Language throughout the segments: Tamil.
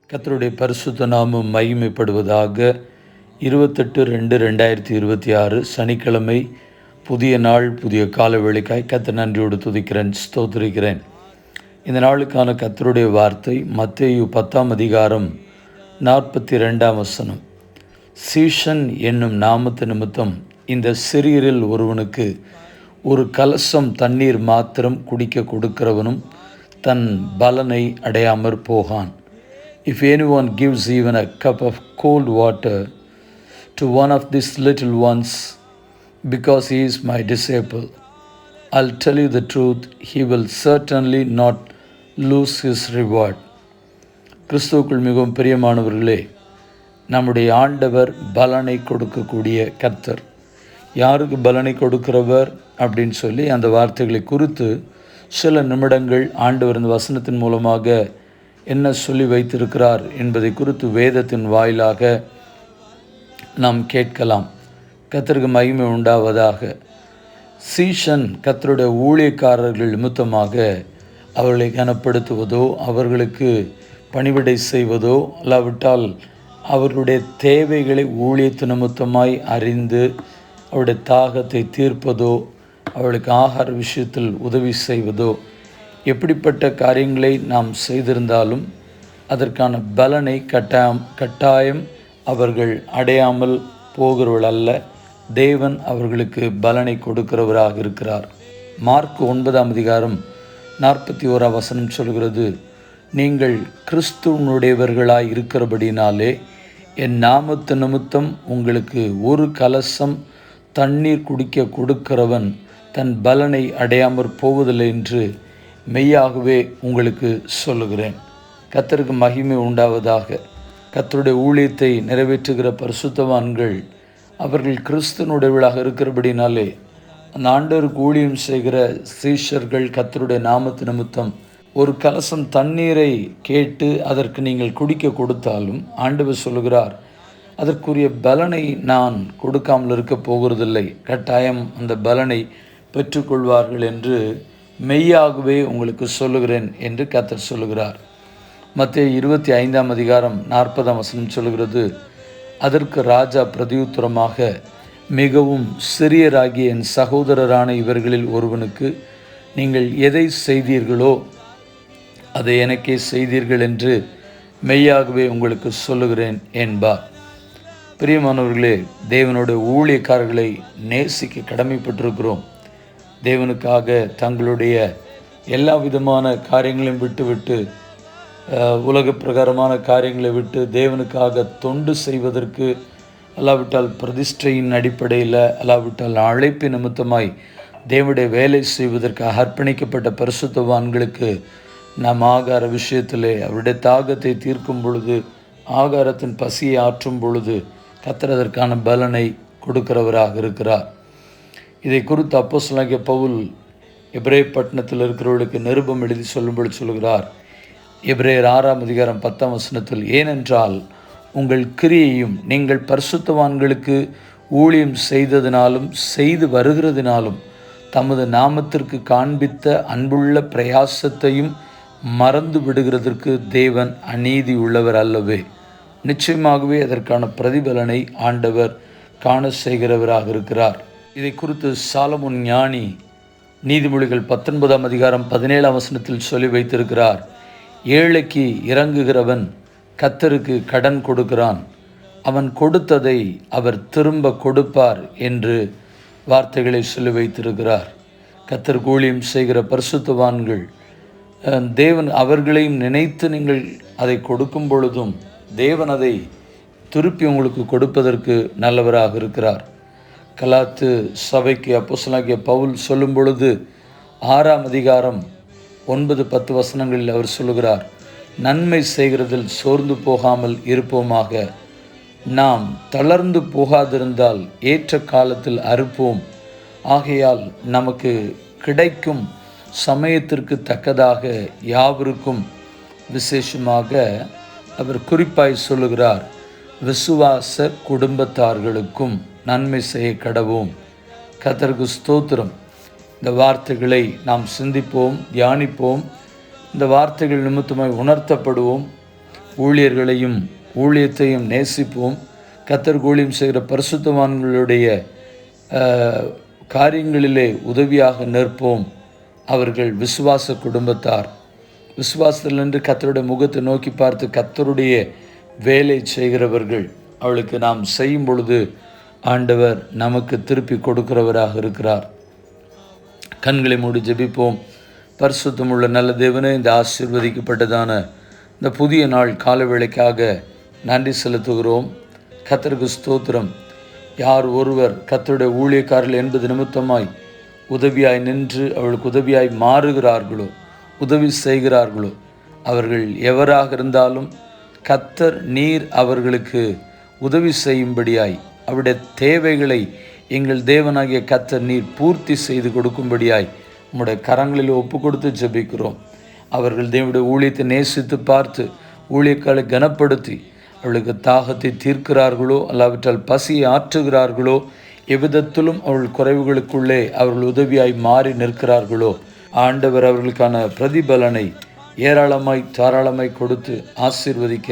கர்த்தருடைய பரிசுத்த நாமம் மகிமைப்படுவதாக. 28/2/2026 சனிக்கிழமை, புதிய நாள், புதிய கால வேளைக்காய் கர்த்தர் நன்றியோடு துதிக்கிறேன், ஸ்தோத்திரிக்கிறேன். இந்த நாளுக்கான கர்த்தருடைய வார்த்தை மத்தேயு 10:42. சீஷன் என்னும் நாமத்து நிமித்தம் இந்த சிறியரில் ஒருவனுக்கு ஒரு கலசம் தண்ணீர் மாத்திரம் குடிக்க கொடுக்கிறவனும் தன் பலனை அடையாமற் போகான். If anyone gives even a cup of cold water to one of these little ones, because he is my disciple, I'll tell you the truth, he will certainly not lose his reward. கிறிஸ்துவுக்குள் மிகவும் பிரியமானவர்களே, நம்முடைய ஆண்டவர் பலனை கொடுக்கக்கூடிய கர்த்தர். யாருக்கு பலனை கொடுக்கிறவர் அப்படின்னு சொல்லி அந்த வார்த்தைகளை குறித்து சில நிமிடங்கள் ஆண்டவர் இந்த வசனத்தின் மூலமாக என்ன சொல்லி வைத்திருக்கிறார் என்பதை குறித்து வேதத்தின் வாயிலாக நாம் கேட்கலாம். கர்த்தருக்கு மகிமை உண்டாவதாக. சீஷன் கர்த்தருடைய ஊழியக்காரர்கள் நிமித்தமாக அவர்களை கனப்படுத்துவதோ, அவர்களுக்கு பணிவிடை செய்வதோ, அல்லாவிட்டால் அவர்களுடைய தேவைகளை ஊழியத்து நிமித்தமாய் அறிந்து அவருடைய தாகத்தை தீர்ப்பதோ, அவர்களுக்கு ஆகார விஷயத்தில் உதவி செய்வதோ, எப்படிப்பட்ட காரியங்களை நாம் செய்திருந்தாலும் அதற்கான பலனை கட்டாயம் அவர்கள் அடையாமல் போகிறவர்கள் அல்ல. தேவன் அவர்களுக்கு பலனை கொடுக்கிறவராக இருக்கிறார். மார்க் 9:41 சொல்கிறது, நீங்கள் கிறிஸ்துவனுடையவர்களாய் இருக்கிறபடினாலே என் நாமத்து நிமித்தம் உங்களுக்கு ஒரு கலசம் தண்ணீர் குடிக்க கொடுக்கிறவன் தன் பலனை அடையாமற் போவதில்லை என்று மெய்யாகவே உங்களுக்கு சொல்லுகிறேன். கர்த்தருக்கு மகிமை உண்டாவதாக. கர்த்தருடைய ஊழியத்தை நிறைவேற்றுகிற பரிசுத்தவான்கள் அவர்கள் கிறிஸ்துவனுடையவர்களாக இருக்கிறபடினாலே அந்த ஆண்டவருக்கு ஊழியம் செய்கிற சீஷர்கள் கர்த்தருடைய நாமத்து நிமித்தம் ஒரு கலசம் தண்ணீரை கேட்டு அதற்கு நீங்கள் குடிக்க கொடுத்தாலும் ஆண்டவர் சொல்லுகிறார், அதற்குரிய பலனை நான் கொடுக்காமல் இருக்க போகிறதில்லை, கட்டாயம் அந்த பலனை பெற்றுக்கொள்வார்கள் என்று மெய்யாகவே உங்களுக்கு சொல்லுகிறேன் என்று கர்த்தர் சொல்லுகிறார். மத்தேயு 25:40 சொல்லுகிறது, அதற்கு ராஜா பிரதியுத்தரமாக, மிகவும் சிறியராகிய என் சகோதரரான இவர்களில் ஒருவனுக்கு நீங்கள் எதை செய்தீர்களோ அதை எனக்கே செய்தீர்கள் என்று மெய்யாகவே உங்களுக்கு சொல்லுகிறேன் என்பார். பிரியமானவர்களே, தேவனுடைய ஊழியக்காரர்களை நேசிக்க கடமைப்பட்டிருக்கிறோம். தேவனுக்காக தங்களுடைய எல்லா விதமான காரியங்களையும் விட்டுவிட்டு, உலக பிரகாரமான காரியங்களை விட்டு தேவனுக்காக தொண்டு செய்வதற்கு, அல்லாவிட்டால் பிரதிஷ்டையின் அடிப்படையில், அல்லாவிட்டால் அழைப்பு நிமித்தமாய் தேவனுடைய வேலை செய்வதற்கு அர்ப்பணிக்கப்பட்ட பரிசுத்தவான்களுக்கு நாம் ஆகார விஷயத்திலே அவருடைய தாகத்தை தீர்க்கும் பொழுது, ஆகாரத்தின் பசியை ஆற்றும் பொழுது கர்த்தர் அதற்கான பலனை கொடுக்கிறவராக இருக்கிறார். இதை குறித்து அப்போஸ்தலனாகிய பவுல் எபிரேய பட்டணத்தில் இருக்கிறவர்களுக்கு நிருபம் எழுதி சொல்லும்படி சொல்கிறார். எபிரேயர் 6:10 ஏனென்றால் உங்கள் கிரியையும் நீங்கள் பரிசுத்தவான்களுக்கு ஊழியம் செய்ததினாலும் செய்து வருகிறதினாலும் தமது நாமத்திற்கு காண்பித்த அன்புள்ள பிரயாசத்தையும் மறந்து விடுகிறதற்கு தேவன் அநீதி உள்ளவர் அல்லவே. நிச்சயமாகவே அதற்கான பிரதிபலனை ஆண்டவர் காண செய்கிறவராக இருக்கிறார். இதை குறித்து சாலமோன் ஞானி நீதிமொழிகள் 19:17 சொல்லி வைத்திருக்கிறார், ஏழைக்கு இறங்குகிறவன் கர்த்தருக்கு கடன் கொடுக்கிறான், அவன் கொடுத்ததை அவர் திரும்ப கொடுப்பார் என்று வார்த்தைகளை சொல்லி வைத்திருக்கிறார். கர்த்தருக்கு ஊழியம் செய்கிற பரிசுத்தவான்கள் தேவன் அவர்களையும் நினைத்து நீங்கள் அதை கொடுக்கும் பொழுதும் தேவன் அதை திருப்பி உங்களுக்கு கொடுப்பதற்கு நல்லவராக இருக்கிறார். கலாத்து சபைக்கு அப்போஸ்தலனாகிய பவுல் சொல்லும் பொழுது 6:9-10 அவர் சொல்லுகிறார், நன்மை செய்கிறதில் சோர்ந்து போகாமல் இருப்போமாக, நாம் தளர்ந்து போகாதிருந்தால் ஏற்ற காலத்தில் அறுப்போம், ஆகையால் நமக்கு கிடைக்கும் சமயத்திற்கு தக்கதாக யாவருக்கும், விசேஷமாக அவர் குறிப்பாய் சொல்லுகிறார், விசுவாச குடும்பத்தார்களுக்கும் நன்மை செய்ய கடவோம். கர்த்தருக்கு ஸ்தோத்திரம். இந்த வார்த்தைகளை நாம் சிந்திப்போம், தியானிப்போம். இந்த வார்த்தைகள் நிமித்தமாய் உணர்த்தப்படுவோம். ஊழியர்களையும் ஊழியத்தையும் நேசிப்போம். கர்த்தர் ஊழியம் செய்கிற பரிசுத்தவான்களுடைய காரியங்களிலே உதவியாக நிற்போம். அவர்கள் விசுவாச குடும்பத்தார். விசுவாசத்தில் நின்று கர்த்தருடைய முகத்தை நோக்கி பார்த்து கர்த்தருடைய வேலை செய்கிறவர்கள். அவளுக்கு நாம் செய்யும் பொழுது ஆண்டவர் நமக்கு திருப்பி கொடுக்கிறவராக இருக்கிறார். கண்களை மூடி ஜெபிப்போம். பரிசுத்தமுள்ள நல்ல தேவனே, இந்த ஆசீர்வதிக்கப்பட்டதான இந்த புதிய நாள் காலவேளைக்காக நன்றி செலுத்துகிறோம். கர்த்தருக்கு ஸ்தோத்திரம். யார் ஒருவர் கர்த்தருடைய ஊழியக்காரர்கள் என்பது நிமித்தமாய் உதவியாய் நின்று அவர்களுக்கு உதவியாய் மாறுகிறார்களோ, உதவி செய்கிறார்களோ, அவர்கள் எவராக இருந்தாலும் கர்த்தர் நீர் அவர்களுக்கு உதவி செய்யும்படியாய், அவருடைய தேவைகளை எங்கள் தேவனாகிய கர்த்தர் நீர் பூர்த்தி செய்து கொடுக்கும்படியாய் உம்முடைய கரங்களில் ஒப்பு கொடுத்து ஜெபிக்கிறோம். அவர்கள் தேவனுடைய ஊழியத்தை நேசித்து பார்த்து ஊழியக்காரை கனப்படுத்தி அவளுக்கு தாகத்தை தீர்க்கிறார்களோ, அல்லாவிட்டால் பசியை ஆற்றுகிறார்களோ, எவ்விதத்திலும் அவர்கள் குறைவுகளுக்குள்ளே அவர்கள் உதவியாய் மாறி நிற்கிறார்களோ, ஆண்டவர் அவர்களுக்கான பிரதிபலனை ஏராளமாய் தாராளமாய் கொடுத்து ஆசீர்வதிக்க,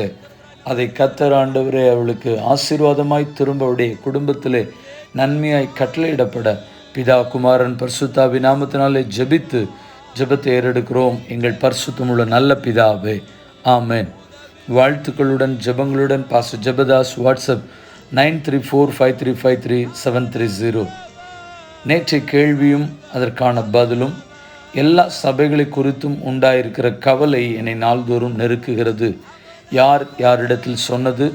அதை கர்த்தர் ஆண்டவரே அவளுக்கு ஆசீர்வாதமாய் திரும்ப அவருடைய குடும்பத்திலே நன்மையாய் கட்டளையிடப்பட பிதா குமாரன் பரிசுத்தாவி நாமத்தினாலே ஜெபித்து ஜெபத்தை ஏறெடுக்கிறோம். எங்கள் பரிசுத்தமுள்ள நல்ல பிதாவே, ஆமேன். வாழ்த்துக்களுடன் ஜெபங்களுடன் பாஸ்டர் ஜெபதாஸ். வாட்ஸ்அப் 9345353730. நேற்றைய கேள்வியும் அதற்கான பதிலும், எல்லா சபைகளை குறித்தும் உண்டாயிருக்கிற கவலை என்னை நாள்தோறும் நெருக்குகிறது. யார் யாரிடத்தில் சொன்னது?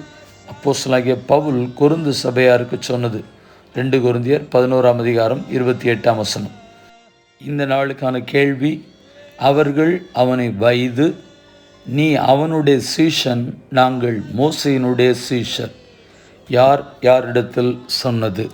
அப்போஸ்தலனாகிய பவுல் கொரிந்து சபையாருக்கு சொன்னது. 2 கொரிந்தியர் 11:28. இந்த நாளுக்கான கேள்வி, அவர்கள் அவனை வைது, நீ அவனுடைய சீஷன், நாங்கள் மோசேயினுடைய சீஷர். யார் யாரிடத்தில் சொன்னது?